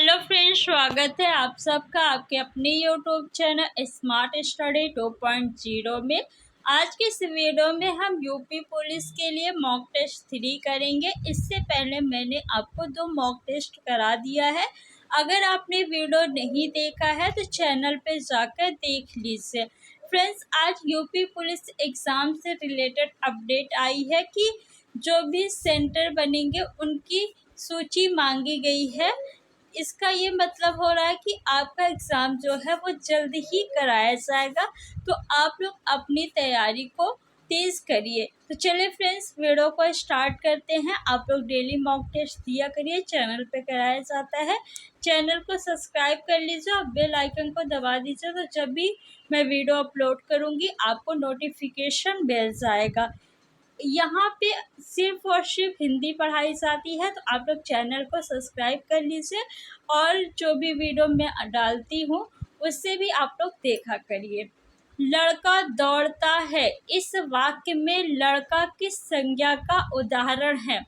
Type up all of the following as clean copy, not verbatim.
Hello friends, स्वागत है आप सबका आपके अपने यूट्यूब चैनल स्मार्ट स्टडी 2.0 में। आज के इस वीडियो में हम यूपी पुलिस के लिए मॉक टेस्ट 3 करेंगे। इससे पहले मैंने आपको 2 मॉक टेस्ट करा दिया है। अगर आपने वीडियो नहीं देखा है तो चैनल पे जाकर देख लीजिए। फ्रेंड्स, आज यूपी पुलिस एग्ज़ाम से रिलेटेड अपडेट आई है कि जो भी सेंटर बनेंगे उनकी सूची मांगी गई है। इसका ये मतलब हो रहा है कि आपका एग्ज़ाम जो है वो जल्द ही कराया जाएगा, तो आप लोग अपनी तैयारी को तेज़ करिए। तो चलिए फ्रेंड्स, वीडियो को स्टार्ट करते हैं। आप लोग डेली मॉक टेस्ट दिया करिए, चैनल पे कराया जाता है। चैनल को सब्सक्राइब कर लीजिए और बेल आइकन को दबा दीजिए, तो जब भी मैं वीडियो अपलोड करूँगी आपको नोटिफिकेशन मिल जाएगा। यहाँ पे सिर्फ और सिर्फ हिंदी पढ़ाई जाती है, तो आप लोग चैनल को सब्सक्राइब कर लीजिए और जो भी वीडियो मैं डालती हूँ उससे भी आप लोग देखा करिए। लड़का दौड़ता है, इस वाक्य में लड़का किस संज्ञा का उदाहरण है?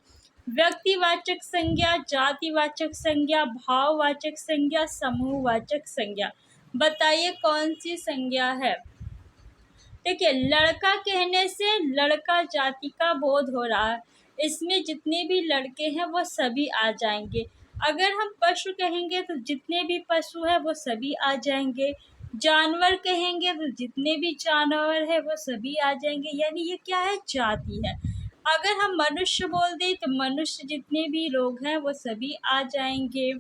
व्यक्तिवाचक संज्ञा, जातिवाचक संज्ञा, भाववाचक संज्ञा, समूहवाचक संज्ञा। बताइए कौन सी संज्ञा है? देखिए, लड़का कहने से लड़का जाति का बोध हो रहा है। इसमें जितने भी लड़के हैं वो सभी आ जाएंगे। अगर हम पशु कहेंगे तो जितने भी पशु हैं वो सभी आ जाएंगे। जानवर कहेंगे तो जितने भी जानवर हैं वो सभी आ जाएंगे। यानी ये क्या है? जाति है। अगर हम मनुष्य बोल दें तो मनुष्य जितने भी लोग हैं वो सभी आ जाएंगे।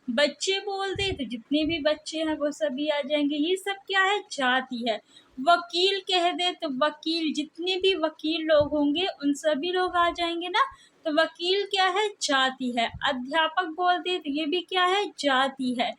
बच्चे बोल दें तो जितने भी बच्चे हैं वो सभी आ जाएंगे। ये सब क्या है? जाति है। वकील कह दे तो वकील, जितने भी वकील लोग होंगे उन सभी लोग आ जाएंगे ना, तो वकील क्या है? जाति है। अध्यापक बोल दे तो ये भी क्या है? जाति है।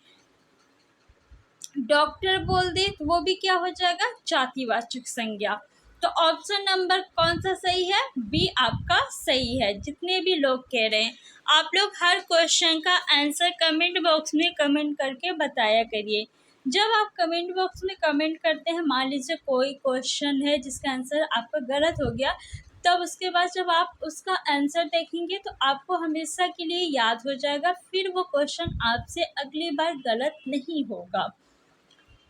डॉक्टर बोल दे तो वो भी क्या हो जाएगा? जातिवाचक संज्ञा। तो ऑप्शन नंबर कौन सा सही है? बी आपका सही है, जितने भी लोग कह रहे हैं। आप लोग हर क्वेश्चन का आंसर कमेंट बॉक्स में कमेंट करके बताया करिए। जब आप कमेंट बॉक्स में कमेंट करते हैं, मान लीजिए कोई क्वेश्चन है जिसका आंसर आपका गलत हो गया, तब उसके बाद जब आप उसका आंसर देखेंगे तो आपको हमेशा के लिए याद हो जाएगा, फिर वो क्वेश्चन आपसे अगली बार गलत नहीं होगा।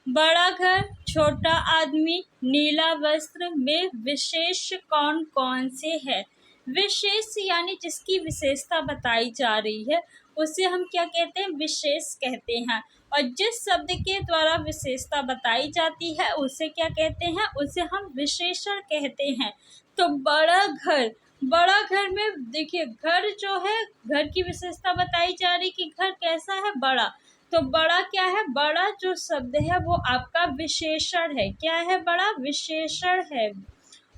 बड़ा घर, छोटा आदमी, नीला वस्त्र में विशेष कौन कौन से है? विशेष यानी जिसकी विशेषता बताई जा रही है उसे हम क्या कहते हैं? विशेष कहते हैं। और जिस शब्द के द्वारा विशेषता बताई जाती है उसे क्या कहते हैं? उसे हम विशेषण कहते हैं। तो बड़ा घर, बड़ा घर में देखिए, घर जो है, घर की विशेषता बताई जा रही कि घर कैसा है? बड़ा। तो बड़ा क्या है? बड़ा जो शब्द है वो आपका विशेषण है। क्या है? बड़ा विशेषण है।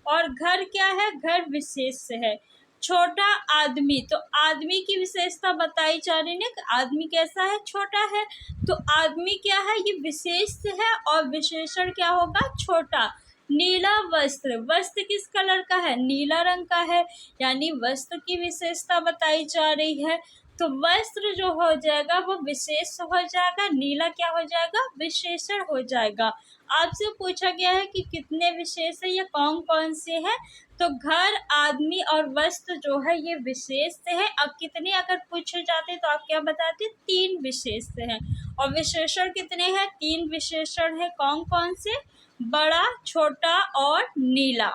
और घर क्या है? घर विशेष है। छोटा आदमी, तो आदमी की विशेषता बताई जा रही है कि आदमी कैसा है? छोटा है। तो आदमी क्या है? ये विशेष है और विशेषण क्या होगा? छोटा। नीला वस्त्र, वस्त्र किस कलर का है? नीला रंग का है, यानी वस्त्र की विशेषता बताई जा रही है। तो वस्त्र जो हो जाएगा वो विशेष हो जाएगा, नीला क्या हो जाएगा? विशेषण हो जाएगा। आपसे पूछा गया है कि कितने विशेष है या कौन कौन से हैं, तो घर, आदमी और वस्त्र जो है ये विशेष है। अब कितने अगर पूछे जाते तो आप क्या बताते? 3 विशेष हैं। और विशेषण कितने हैं? 3 विशेषण है। कौन कौन से? बड़ा, छोटा और नीला।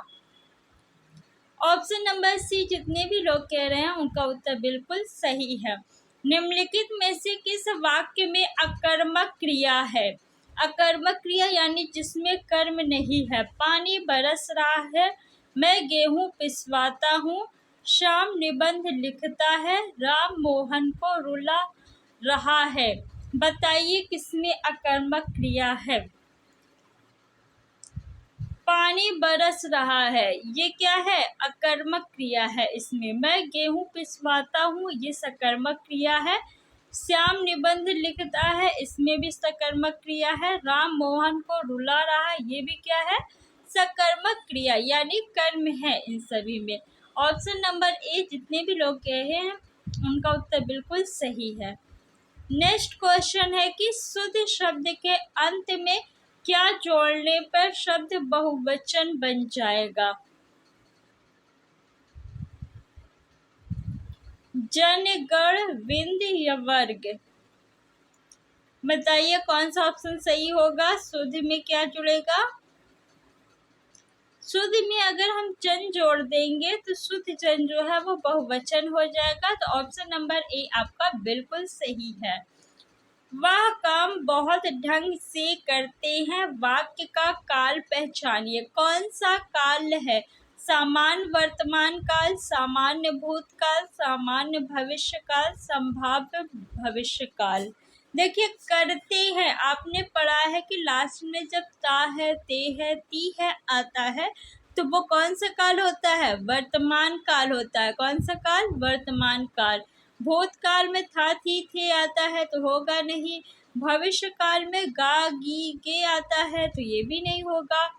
ऑप्शन नंबर सी, जितने भी लोग कह रहे हैं उनका उत्तर बिल्कुल सही है। निम्नलिखित में से किस वाक्य में अकर्मक क्रिया है? अकर्मक क्रिया यानी जिसमें कर्म नहीं है। पानी बरस रहा है, मैं गेहूं पिसवाता हूँ, श्याम निबंध लिखता है, राम मोहन को रुला रहा है। बताइए किसमें अकर्मक क्रिया है? पानी बरस रहा है, ये क्या है? अकर्मक क्रिया है। इसमें मैं गेहूं पिसवाता हूँ, ये सकर्मक क्रिया है। श्याम निबंध लिखता है, इसमें भी सकर्मक क्रिया है। राम मोहन को रुला रहा है, ये भी क्या है? सकर्मक क्रिया, यानी कर्म है इन सभी में। ऑप्शन नंबर ए, जितने भी लोग कहे हैं उनका उत्तर बिल्कुल सही है। नेक्स्ट क्वेश्चन है कि शुद्ध शब्द के अंत में क्या जोड़ने पर शब्द बहुवचन बन जाएगा? जन, गण, विंद या वर्ग? बताइए कौन सा ऑप्शन सही होगा। शुद्ध में क्या जुड़ेगा? शुद्ध में अगर हम जन जोड़ देंगे तो शुद्ध जन जो है वो बहुवचन हो जाएगा। तो ऑप्शन नंबर ए आपका बिल्कुल सही है। वह काम बहुत ढंग से करते हैं। वाक्य का काल पहचानिए। कौन सा काल है? सामान्य वर्तमान काल, सामान्य भूतकाल, सामान्य भविष्य काल, संभाव्य भविष्य काल। देखिए करते हैं, आपने पढ़ा है कि लास्ट में जब ता है, ते है, ती है आता है तो वो कौन सा काल होता है? वर्तमान काल होता है। कौन सा काल? वर्तमान काल। भूतकाल में था, थी, थे आता है तो होगा नहीं। भविष्य काल में गा, गी, गे आता है तो ये भी नहीं होगा।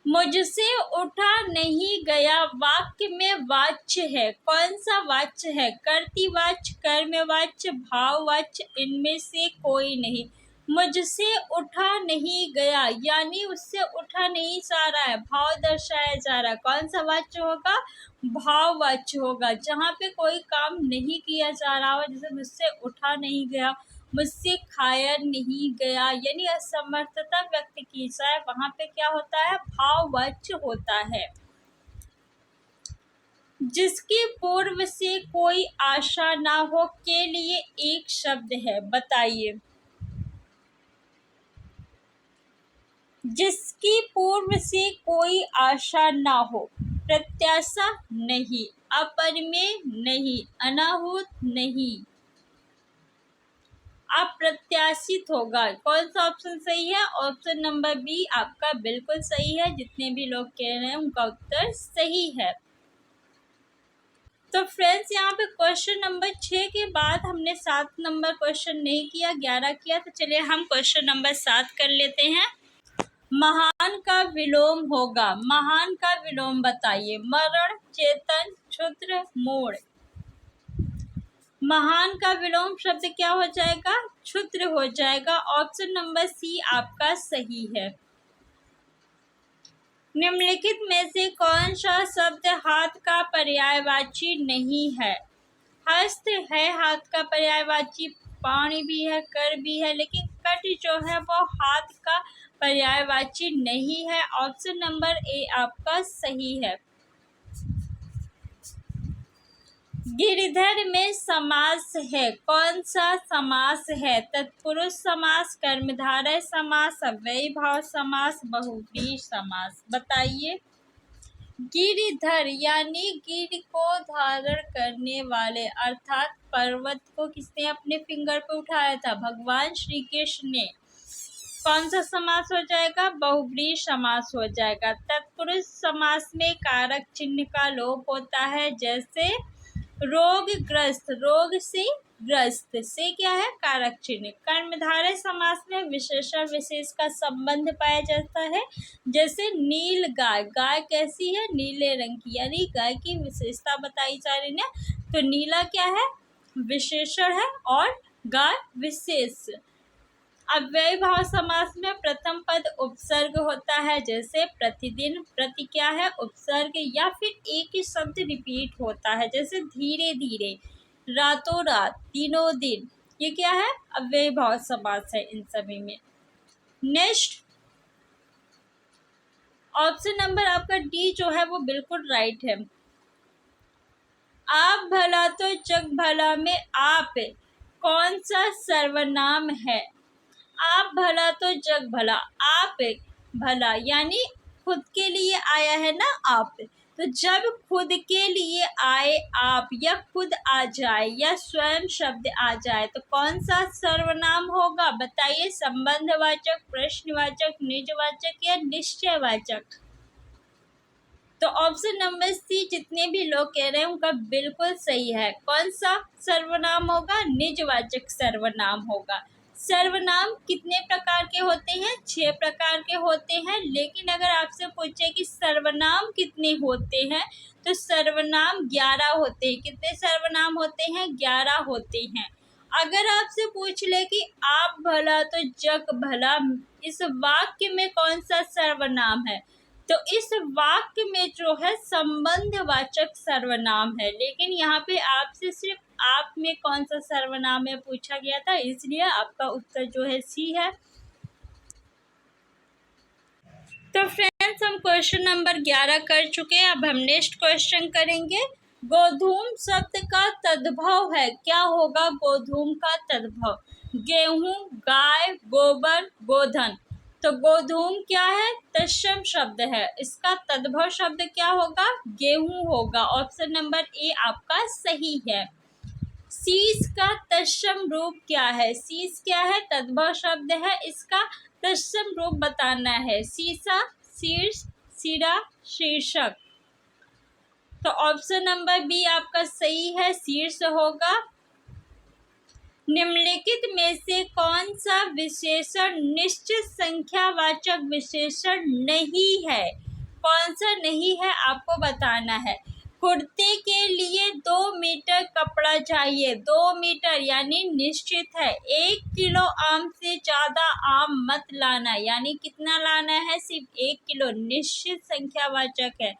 मुझसे उठा नहीं गया वाक्य में वाच्य है। कौन सा वाच्य है? कर्तृवाच्य, कर्मवाच्य, भाववाच्य, इनमें से कोई नहीं। मुझसे उठा नहीं गया यानी उससे उठा नहीं जा रहा है, भाव दर्शाया जा रहा है। कौन सा वाच्य होगा? भाववाच्य होगा। जहाँ पे कोई काम नहीं किया जा रहा हो, जैसे मुझसे उठा नहीं गया, मुझसे खाया नहीं गया, यानी असमर्थता व्यक्त की जाए, वहां पे क्या होता है? भाववाच्य होता है। जिसकी पूर्व से कोई आशा ना हो के लिए एक शब्द है, बताइए। जिसकी पूर्व से कोई आशा ना हो, प्रत्याशा नहीं, अपरिमेय नहीं, अनाहूत नहीं, अप्रत्याशित होगा। कौन सा ऑप्शन सही है? ऑप्शन नंबर बी आपका बिल्कुल सही है। जितने भी लोग कह रहे हैं उनका उत्तर सही है। तो फ्रेंड्स यहाँ पे क्वेश्चन नंबर 6 के बाद हमने 7 नंबर क्वेश्चन नहीं किया, 11 किया। तो चलिए हम क्वेश्चन नंबर 7 कर लेते हैं। महान का विलोम होगा। महान का विलोम बताइए। मरण, चेतन, क्षुद्र, मूढ़। महान का विलोम शब्द क्या हो जाएगा? क्षुद्र हो जाएगा। ऑप्शन नंबर सी आपका सही है। निम्नलिखित में से कौन सा शब्द हाथ का पर्यायवाची नहीं है? हस्त है हाथ का पर्यायवाची, पाणी भी है, कर भी है, लेकिन कट जो है वो हाथ का पर्यायवाची नहीं है। ऑप्शन नंबर ए आपका सही है। गिरधर में समास है। कौन सा समास है? तत्पुरुष समास, कर्मधारय समास, अव्ययी भाव समास, बहुव्रीहि समास। बताइए। गिरधर यानी गिर को धारण करने वाले, अर्थात पर्वत को किसने अपने फिंगर पे उठाया था? भगवान श्री कृष्ण ने। कौन सा समास हो जाएगा? बहुव्रीहि समास हो जाएगा। तत्पुरुष समास में कारक चिन्ह का लोप होता है, जैसे रोगग्रस्त, रोग से ग्रस्त, से क्या है? कारक चिन्ह। कर्मधारय समास में विशेषण विशेष का संबंध पाया जाता है, जैसे नील गाय। गाय कैसी है? नीले रंग की, यानी गाय की विशेषता बताई जा रही है। तो नीला क्या है? विशेषण है और गाय विशेष। अव्ययी भाव समास में प्रथम पद उपसर्ग होता है, जैसे प्रतिदिन। प्रति क्या है? उपसर्ग, या फिर एक ही शब्द रिपीट होता है, जैसे धीरे धीरे, रातों रात, दिनों दिन। ये क्या है? अव्ययी भाव समास है इन सभी में। नेक्स्ट ऑप्शन नंबर आपका डी जो है वो बिल्कुल राइट है। आप भला तो जग भला में आप कौन सा सर्वनाम है? आप भला तो जग भला, आप भला यानी खुद के लिए आया है ना आप। तो जब खुद के लिए आए आप, या खुद आ जाए, या स्वयं शब्द आ जाए, तो कौन सा सर्वनाम होगा? बताइए। संबंधवाचक, प्रश्नवाचक, निजवाचक या निश्चयवाचक? तो ऑप्शन नंबर सी जितने भी लोग कह रहे हैं उनका बिल्कुल सही है। कौन सा सर्वनाम होगा? निजवाचक सर्वनाम होगा। सर्वनाम कितने प्रकार के होते हैं? 6 प्रकार के होते हैं। लेकिन अगर आपसे पूछे कि सर्वनाम कितने होते हैं, तो सर्वनाम 11 होते हैं। कितने सर्वनाम होते हैं? 11 होते हैं। अगर आपसे पूछ ले कि आप भला तो जग भला, इस वाक्य में कौन सा सर्वनाम है, तो इस वाक्य में जो है संबंधवाचक सर्वनाम है, लेकिन यहाँ पे आपसे सिर्फ आप में कौन सा सर्वनाम है पूछा गया था, इसलिए आपका उत्तर जो है सी है। तो फ्रेंड्स, हम क्वेश्चन नंबर 11 कर चुके हैं। अब हम नेक्स्ट क्वेश्चन करेंगे। गोधूम शब्द का तद्भव है, क्या होगा गोधूम का तद्भव? गेहूं, गाय, गोबर, गोधन। तो गोधूम क्या है? तत्सम शब्द है, इसका तद्भव शब्द क्या होगा? गेहूं होगा। ऑप्शन नंबर ए आपका सही है। शीश का तत्सम रूप क्या है? शीश क्या है? तद्भव शब्द है, इसका तत्सम रूप बताना है। शीशा, शीर्ष, सिरा, शीर्षक। तो ऑप्शन नंबर बी आपका सही है, शीर्ष होगा। निम्नलिखित में से कौन सा विशेषण निश्चित संख्यावाचक विशेषण नहीं है? कौन सा नहीं है आपको बताना है। कुर्ते के लिए 2 मीटर कपड़ा चाहिए। 2 मीटर यानी निश्चित है। 1 किलो आम से ज़्यादा आम मत लाना, यानी कितना लाना है? सिर्फ 1 किलो, निश्चित संख्यावाचक है।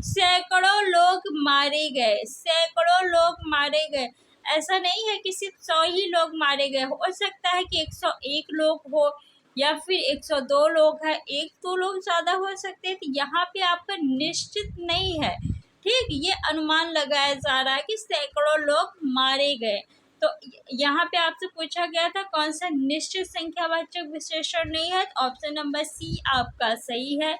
सैकड़ों लोग मारे गए। सैकड़ों लोग मारे गए, ऐसा नहीं है कि सिर्फ 100 ही लोग मारे गए। हो सकता है कि 101 लोग हो या फिर 102 लोग हैं, 1-2 लोग ज़्यादा हो सकते हैं। तो यहाँ पे आपका निश्चित नहीं है, ठीक, ये अनुमान लगाया जा रहा है कि सैकड़ों लोग मारे गए। तो यहाँ पे आपसे पूछा गया था कौन सा निश्चित संख्यावाचक विशेषण नहीं है। तो ऑप्शन नंबर सी आपका सही है।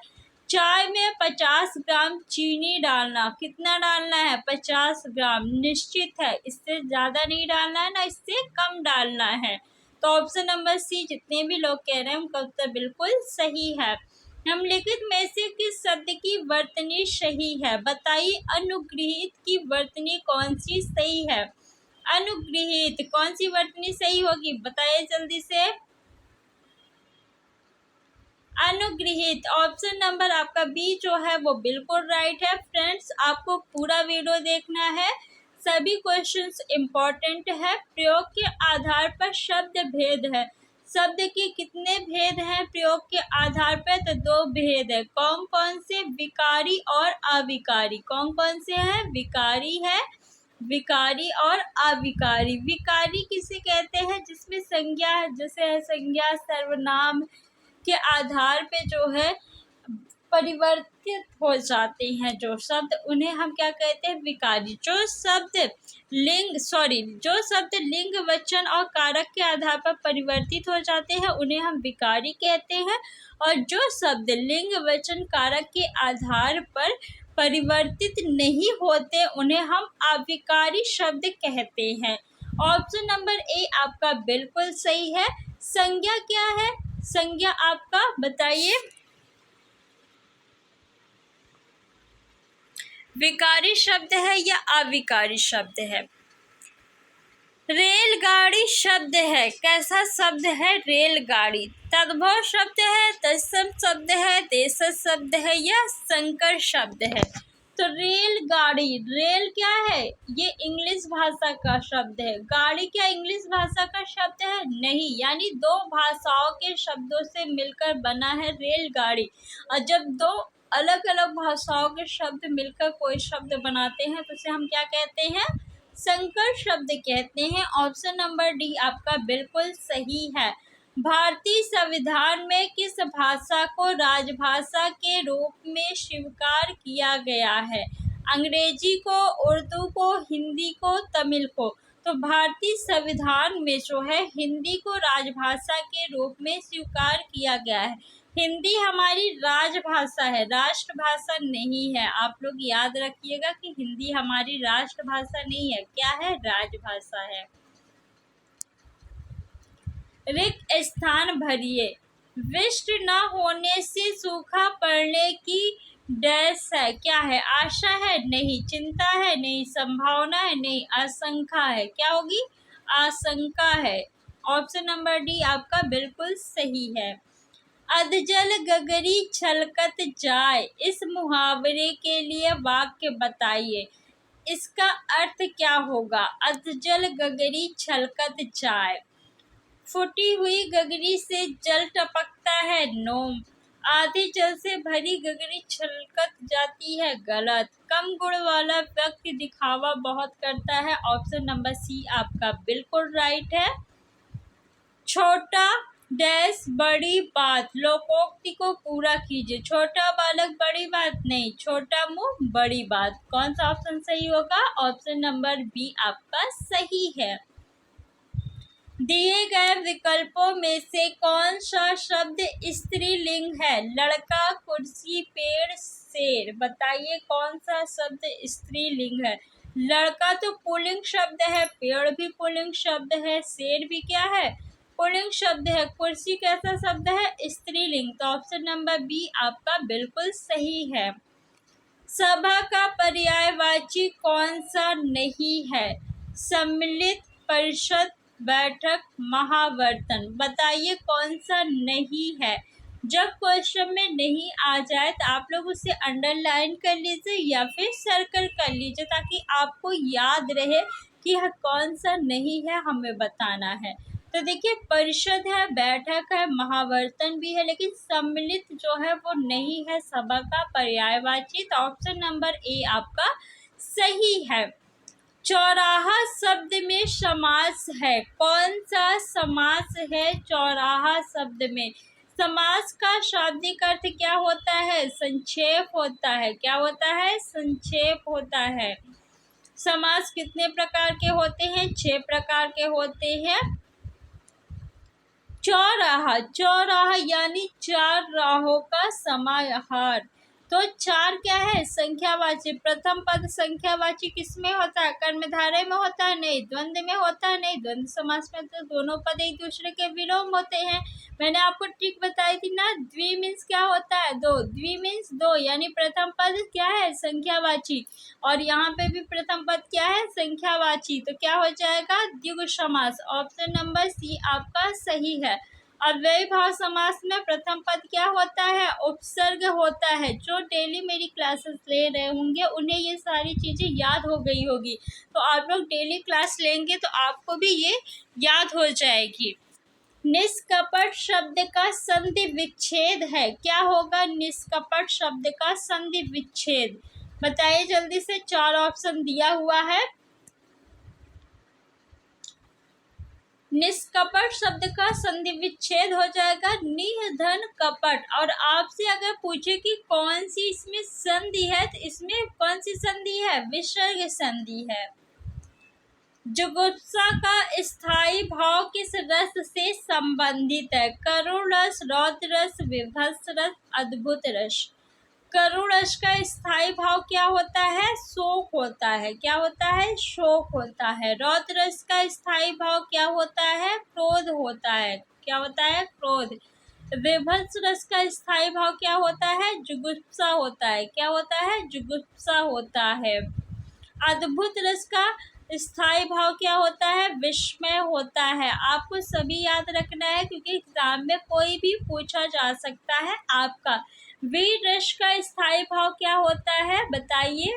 चाय में 50 ग्राम चीनी डालना, कितना डालना है? 50 ग्राम, निश्चित है, इससे ज़्यादा नहीं डालना है ना इससे कम डालना है। तो ऑप्शन नंबर सी जितने भी लोग कह रहे हैं उनका उत्तर बिल्कुल सही है। निम्नलिखित में से किस शब्द की वर्तनी सही है? बताइए, अनुगृहीत की वर्तनी कौन सी सही है? अनुगृहीत कौन सी वर्तनी सही होगी? बताइए जल्दी से। अनुगृहीत, ऑप्शन नंबर आपका बी जो है वो बिल्कुल राइट है। फ्रेंड्स, आपको पूरा वीडियो देखना है, सभी क्वेश्चंस इम्पोर्टेंट है। प्रयोग के आधार पर शब्द भेद है। शब्द के कितने भेद हैं प्रयोग के आधार पर? तो 2 भेद है। कौन कौन से? विकारी और अविकारी। कौन कौन से हैं? विकारी है, विकारी और अविकारी। विकारी किसे कहते हैं? जिसमें संज्ञा है, जैसे है संज्ञा, सर्वनाम के आधार पे जो है परिवर्तित हो जाते हैं जो शब्द, उन्हें हम क्या कहते हैं? विकारी। जो शब्द लिंग, वचन और कारक के आधार पर परिवर्तित हो जाते हैं उन्हें हम विकारी कहते हैं। और जो शब्द लिंग, वचन, कारक के आधार पर परिवर्तित नहीं होते उन्हें हम अविकारी शब्द कहते हैं। ऑप्शन नंबर ए आपका बिल्कुल सही है। संज्ञा क्या है? संज्ञा आपका बताइए। विकारी शब्द है या अविकारी शब्द है? रेलगाड़ी शब्द है, कैसा शब्द है? रेलगाड़ी। तद्भव शब्द है, तत्सम शब्द है, देशज शब्द है या संकर शब्द है? तो रेलगाड़ी, रेल क्या है? ये इंग्लिश भाषा का शब्द है। गाड़ी क्या इंग्लिश भाषा का शब्द है? नहीं, यानी 2 भाषाओं के शब्दों से मिलकर बना है रेलगाड़ी। और जब 2 अलग अलग भाषाओं के शब्द मिलकर कोई शब्द बनाते हैं तो उसे हम क्या कहते हैं? संकर शब्द कहते हैं। ऑप्शन नंबर डी आपका बिल्कुल सही है। भारतीय संविधान में किस भाषा को राजभाषा के रूप में स्वीकार किया गया है? अंग्रेजी को, उर्दू को, हिंदी को, तमिल को। तो भारतीय संविधान में जो है हिंदी को राजभाषा के रूप में स्वीकार किया गया है। हिंदी हमारी राजभाषा है, राष्ट्रभाषा नहीं है। आप लोग याद रखिएगा कि हिंदी हमारी राष्ट्रभाषा नहीं है, क्या है? राजभाषा है। रिक्त स्थान भरिए। वृष्टि न होने से सूखा पड़ने की डैश है, क्या है? आशा है? नहीं। चिंता है? नहीं। संभावना है? नहीं। आशंका है, क्या होगी? आशंका है। ऑप्शन नंबर डी आपका बिल्कुल सही है। अधजल गगरी छलकत जाए, इस मुहावरे के लिए वाक्य बताइए। इसका अर्थ क्या होगा? अधजल गगरी छलकत जाए। फूटी हुई गगरी से जल टपकता है? नो। आधे जल से भरी गगरी छलकत जाती है, गलत। कम गुण वाला व्यक्ति दिखावा बहुत करता है, ऑप्शन नंबर सी आपका बिल्कुल राइट है। छोटा डैश बड़ी बात, लोकोक्ति को पूरा कीजिए। छोटा बालक बड़ी बात नहीं, छोटा मुंह बड़ी बात। कौन सा ऑप्शन सही होगा? ऑप्शन नंबर बी आपका सही है। दिए गए विकल्पों में से कौन सा शब्द स्त्रीलिंग है? लड़का, कुर्सी, पेड़, शेर। बताइए कौन सा शब्द स्त्रीलिंग है? लड़का तो पुल्लिंग शब्द है, पेड़ भी पुल्लिंग शब्द है, शेर भी क्या है? पुल्लिंग शब्द है। कुर्सी कैसा शब्द है? स्त्रीलिंग। तो ऑप्शन नंबर बी आपका बिल्कुल सही है। सभा का पर्यायवाची कौन सा नहीं है? सम्मिलित, परिषद, बैठक, महावर्तन। बताइए कौन सा नहीं है? जब क्वेश्चन में नहीं आ जाए तो आप लोग उसे अंडरलाइन कर लीजिए या फिर सर्कल कर लीजिए, ताकि आपको याद रहे कि कौन सा नहीं है, हमें बताना है। तो देखिए, परिषद है, बैठक है, महावर्तन भी है, लेकिन सम्मिलित जो है वो नहीं है सभा का पर्यायवाची। तो ऑप्शन नंबर ए आपका सही है। चौराहा शब्द में समास है, कौन सा समास है चौराहा शब्द में? समास का शाब्दिक अर्थ क्या होता है? संक्षेप होता है। क्या होता है? संक्षेप होता है। समास कितने प्रकार के होते हैं? 6 प्रकार के होते हैं। चौराहा, चौराहा यानी 4 राहों का समाहार। तो 4 क्या है? संख्यावाची। प्रथम पद संख्यावाची किसमें होता है? कर्मधारय में होता है? नहीं। द्वंद्व में होता है? नहीं। द्वंद्व समास में तो दोनों पद एक दूसरे के विलोम होते हैं। मैंने आपको ट्रिक बताई थी ना, द्वि मीन्स क्या होता है? 2। द्वि मीन्स 2, यानी प्रथम पद क्या है? संख्यावाची। और यहाँ पे भी प्रथम पद क्या है? संख्यावाची। तो क्या हो जाएगा? द्विगु समास। ऑप्शन नंबर सी आपका सही है। अव्ययी भाव समास में प्रथम पद क्या होता है? उपसर्ग होता है। जो डेली मेरी क्लासेस ले रहे होंगे उन्हें ये सारी चीजें याद हो गई होगी, तो आप लोग डेली क्लास लेंगे तो आपको भी ये याद हो जाएगी। निष्कपट शब्द का संधि विच्छेद है, क्या होगा? निष्कपट शब्द का संधि विच्छेद बताइए जल्दी से। 4 ऑप्शन दिया हुआ है। निष्कपट शब्द का संधि विच्छेद हो जाएगा निधन कपट। और आपसे अगर पूछे कि कौन सी इसमें संधि है, तो इसमें कौन सी संधि है? विसर्ग संधि है। जुगुप्सा का स्थायी भाव किस रस से संबंधित है? करुण रस, रौद्र रस, विभत्स रस, अद्भुत रस। करुण रस का स्थायी भाव क्या होता है? शोक होता है। क्या होता है? शोक होता है। रौद्र रस का स्थायी भाव क्या होता है? क्रोध होता है। क्या होता है? क्रोध। विभत्स रस का स्थायी भाव क्या होता है? जुगुप्सा होता है। क्या होता है? जुगुप्सा होता है। अद्भुत रस का स्थायी भाव क्या होता है? विस्मय होता है। आपको सभी याद रखना है, क्योंकि एग्जाम में कोई भी पूछा जा सकता है आपका। वीर रस का स्थायी भाव क्या होता है? बताइए।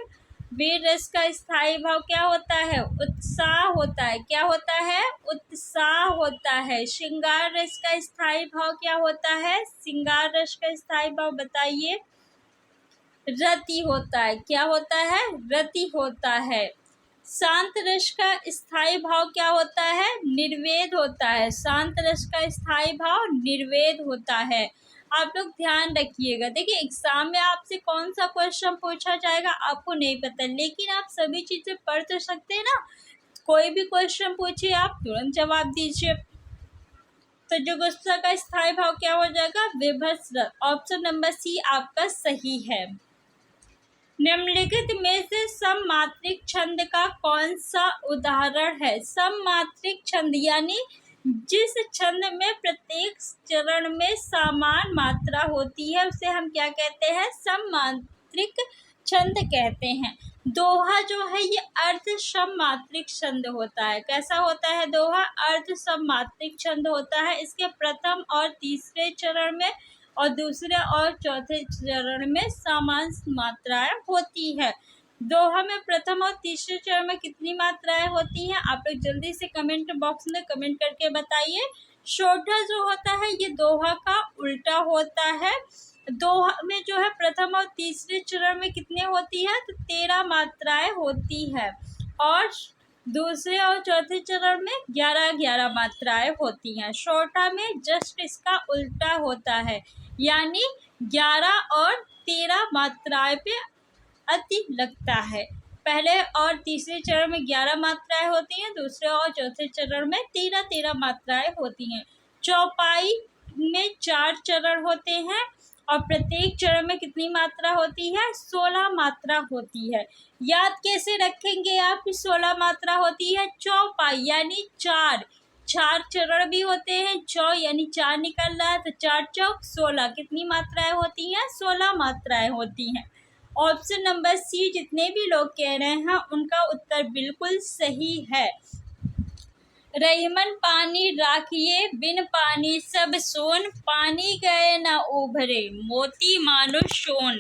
वीर रस का स्थायी भाव क्या होता है? उत्साह होता है। क्या होता है? उत्साह होता है। श्रृंगार रस का स्थायी भाव क्या होता है? श्रृंगार रस का स्थायी भाव बताइए। रति होता है। क्या होता है? रति होता है। शांत रस का स्थायी भाव क्या होता है? निर्वेद होता है। शांत रस का स्थायी भाव निर्वेद होता है। आप लोग ध्यान रखिएगा। देखिए, एग्जाम में आपसे कौन सा क्वेश्चन पूछा जाएगा आपको नहीं पता, लेकिन आप सभी चीजें पढ़ तो सकते हैं ना। कोई भी क्वेश्चन पूछिए, आप तुरंत जवाब दीजिए। तो जुगुप्सा का स्थायी भाव क्या हो जाएगा? विभत्स रस। ऑप्शन नंबर सी आपका सही है। निम्नलिखित में से सममात्रिक छंद का कौन सा उदाहरण है? सममात्रिक छंद यानी जिस छंद में प्रत्येक चरण में समान मात्रा होती है उसे हम क्या कहते हैं? सममात्रिक छंद कहते हैं। दोहा जो है ये अर्ध सममात्रिक छंद होता है। कैसा होता है दोहा? अर्ध सममात्रिक छंद होता है। इसके प्रथम और तीसरे चरण में और दूसरे और चौथे चरण में समान मात्राएं होती है। दोहा में प्रथम और तीसरे चरण में कितनी मात्राएं होती हैं? आप लोग जल्दी से कमेंट बॉक्स में कमेंट करके बताइए। सोठा जो होता है ये दोहा का उल्टा होता है। दोहा में जो है प्रथम और तीसरे चरण में कितने होती है, तो 13 मात्राएं होती है, और दूसरे और चौथे चरण में 11-11 मात्राएं होती हैं। सोठा में जस्ट इसका उल्टा होता है, यानी 11 और 13 मात्राएं पे अति लगता है। पहले और तीसरे चरण में 11 मात्राएं होती हैं, दूसरे और चौथे चरण में 13-13 मात्राएं होती हैं। चौपाई में 4 चरण होते हैं, और प्रत्येक चरण में कितनी मात्रा होती है, 16 मात्रा होती है। याद कैसे रखेंगे आप, 16 मात्रा होती है। चौपाई यानी 4 चरण भी होते हैं, यानी 4 निकल रहा है, तो 4 चौक 16, कितनी मात्राएं होती हैं, 16 मात्राएं होती हैं। ऑप्शन नंबर सी जितने भी लोग कह रहे हैं उनका उत्तर बिल्कुल सही है। रहीमन पानी राखिए बिन पानी सब सोन, पानी गए न उभरे मोती मानो सोन।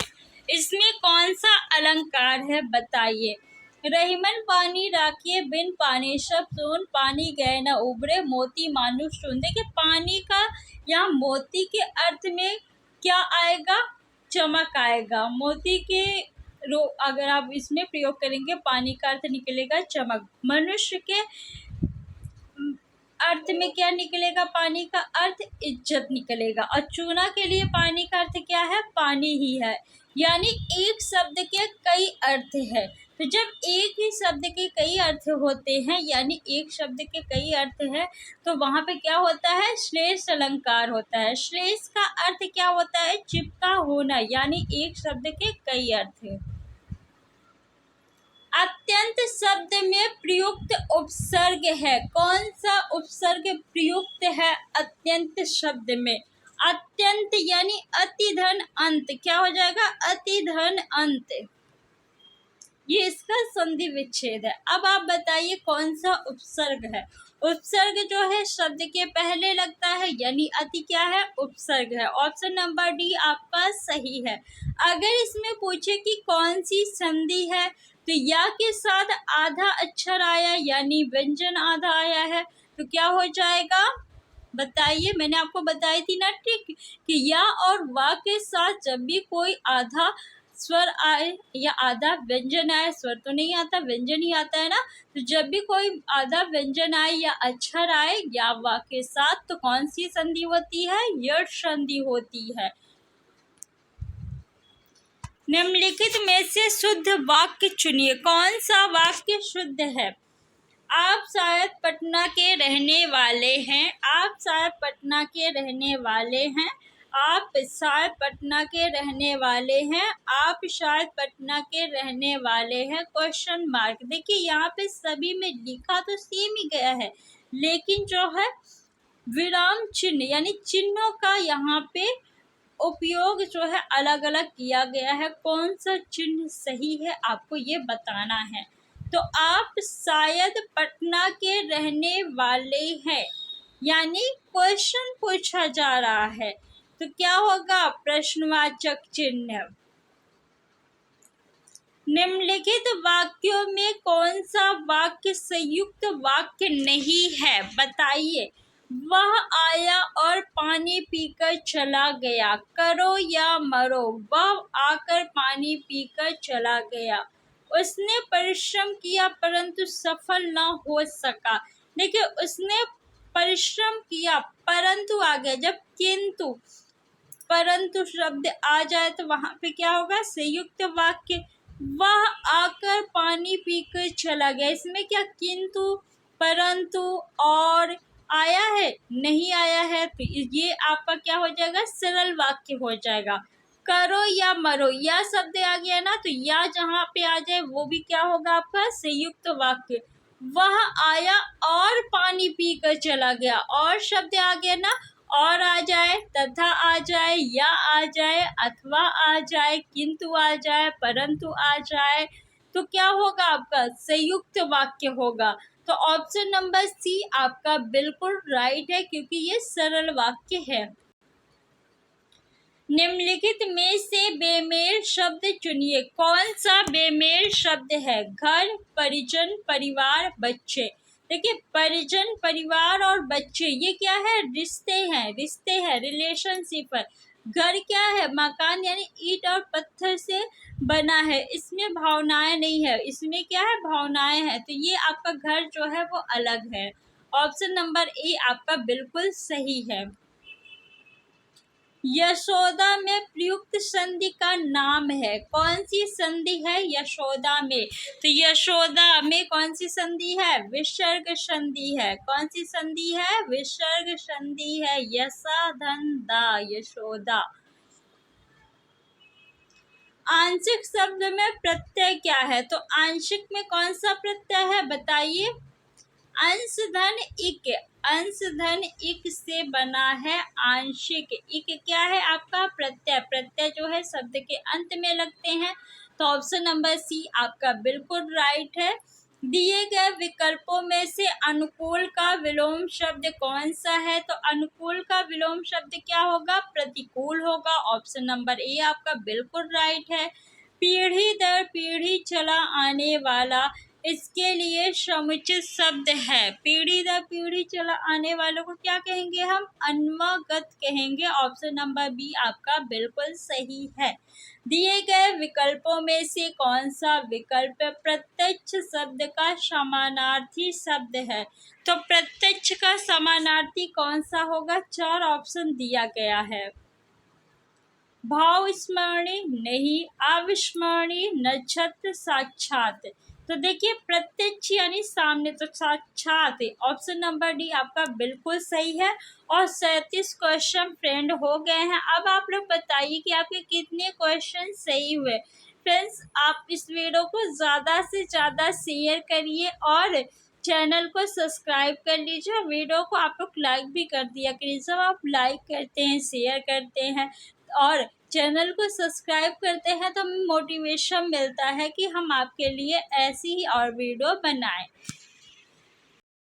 इसमें कौन सा अलंकार है बताइए। रहीमन पानी राखिए बिन पानी सब सोन, पानी गए न उभरे मोती मानो सोन। देखिए पानी का यहाँ मोती के अर्थ में क्या आएगा, चमक आएगा। मोती के अगर आप इसमें प्रयोग करेंगे पानी का अर्थ निकलेगा चमक। मनुष्य के अर्थ में क्या निकलेगा, पानी का अर्थ इज्जत निकलेगा। और चूना के लिए पानी का अर्थ क्या है, पानी ही है। यानी एक शब्द के कई अर्थ है। तो जब एक ही शब्द के कई अर्थ होते हैं, यानी एक शब्द के कई अर्थ है, तो वहाँ पे क्या होता है, श्लेष अलंकार होता है। श्लेष का अर्थ क्या होता है, चिपका होना, यानी एक शब्द के कई अर्थ है। अत्यंत शब्द में प्रयुक्त उपसर्ग है, कौन सा उपसर्ग प्रयुक्त है अत्यंत शब्द में। अत्यंत यानी अति धन अंत, क्या हो जाएगा, अति धन अंत, ये इसका संधि विच्छेद है। अब आप बताइए कौन सा उपसर्ग है। उपसर्ग जो है शब्द के पहले लगता है, यानी अति क्या है, उपसर्ग है। ऑप्शन नंबर डी आपका सही है। अगर इसमें पूछे कि कौन सी संधि है, तो या के साथ आधा अक्षर आया यानी व्यंजन आधा आया है, तो क्या हो जाएगा बताइए। मैंने आपको बताई थी ना ट्रिक कि या और वा के साथ जब भी कोई आधा स्वर आए या आधा व्यंजन आए, स्वर तो नहीं आता, व्यंजन ही आता है ना, तो जब भी कोई आधा व्यंजन आए या अक्षर आए या वा के साथ, तो कौन सी संधि होती है, यट संधि होती है। निम्नलिखित में से शुद्ध वाक्य चुनिए, कौन सा वाक्य शुद्ध है। आप शायद पटना के रहने वाले हैं, आप शायद पटना के रहने वाले हैं, आप शायद पटना के रहने वाले हैं, आप शायद पटना के रहने वाले हैं, क्वेश्चन मार्क। देखिए यहाँ पे सभी में लिखा तो सेम ही गया है, लेकिन जो है विराम चिन्ह यानी चिन्हों का यहाँ पे उपयोग जो है अलग अलग किया गया है। कौन सा चिन्ह सही है आपको ये बताना है। तो आप शायद पटना के रहने वाले हैं, यानी क्वेश्चन पूछा जा रहा है, तो क्या होगा, प्रश्नवाचक चिन्ह। निम्नलिखित वाक्यों में कौन सा वाक्य संयुक्त वाक्य नहीं है बताइए। वह आया और पानी पीकर चला गया, करो या मरो, वह आकर पानी पीकर चला गया। उसने परिश्रम किया परंतु सफल न हो सका। देखिए उसने परिश्रम किया परंतु आ गया, जब किंतु परंतु शब्द आ जाए तो वहां पे क्या होगा, संयुक्त वाक्य। वह आकर पानी पीकर चला गया, इसमें क्या किंतु परंतु और आया है, नहीं आया है, तो ये आपका क्या हो जाएगा, सरल वाक्य हो जाएगा। करो या मरो, या शब्द आ गया ना, तो या जहाँ पे आ जाए वो भी क्या होगा आपका संयुक्त वाक्य। वह आया और पानी पीकर चला गया, और शब्द आ गया ना, और आ जाए, तथा आ जाए, या आ जाए, अथवा आ जाए, किंतु आ जाए, परंतु आ जाए, तो क्या होगा आपका संयुक्त वाक्य होगा। तो ऑप्शन नंबर सी आपका बिल्कुल राइट है, क्योंकि ये सरल वाक्य है। निम्नलिखित में से बेमेल शब्द चुनिए, कौन सा बेमेल शब्द है। घर, परिजन, परिवार, बच्चे। देखिए परिजन, परिवार और बच्चे, ये क्या है, रिश्ते हैं, रिश्ते हैं, रिलेशनशिप है। घर क्या है, मकान यानी ईंट और पत्थर से बना है, इसमें भावनाएं नहीं है, इसमें क्या है, भावनाएं हैं, तो ये आपका घर जो है वो अलग है। ऑप्शन नंबर ए आपका बिल्कुल सही है। यशोदा में प्रयुक्त संधि का नाम है, कौन सी संधि है यशोदा में, तो यशोदा में कौन सी संधि है, विसर्ग संधि है। कौन सी संधि है, विसर्ग संधि है। यशा धन दा, यशोदा। आंशिक शब्द में प्रत्यय क्या है, तो आंशिक में कौन सा प्रत्यय है बताइए। अंश धन इक, अंश धन इक से बना है आंशिक। इक क्या है आपका, प्रत्यय, प्रत्यय जो है शब्द के अंत में लगते हैं, तो ऑप्शन नंबर सी आपका बिल्कुल राइट है। दिए गए विकल्पों में से अनुकूल का विलोम शब्द कौन सा है, तो अनुकूल का विलोम शब्द क्या होगा, प्रतिकूल होगा। ऑप्शन नंबर ए आपका बिल्कुल राइट है। पीढ़ी दर पीढ़ी चला आने वाला, इसके लिए समुचित शब्द है। पीढ़ी दर पीढ़ी चला आने वालों को क्या कहेंगे हम, अन्वगत कहेंगे। ऑप्शन नंबर बी आपका बिल्कुल सही है। दिए गए विकल्पों में से कौन सा विकल्प प्रत्यक्ष शब्द का समानार्थी शब्द है, तो प्रत्यक्ष का समानार्थी कौन सा होगा, 4 ऑप्शन दिया गया है। भाव स्मरणीय नहीं, अविस्मरणीय, नक्षत्र, साक्षात। तो देखिए प्रत्यक्ष यानी सामने, तो साक्षात। ऑप्शन नंबर डी आपका बिल्कुल सही है। और 37 क्वेश्चन फ्रेंड हो गए हैं। अब आप लोग बताइए कि आपके कितने क्वेश्चन सही हुए। फ्रेंड्स आप इस वीडियो को ज़्यादा से ज़्यादा शेयर करिए और चैनल को सब्सक्राइब कर लीजिए। वीडियो को आप लोग लाइक भी कर दिया करिए। जब आप लाइक करते हैं, शेयर करते हैं और चैनल को सब्सक्राइब करते हैं तो हमें मोटिवेशन मिलता है कि हम आपके लिए ऐसी ही और वीडियो बनाएं।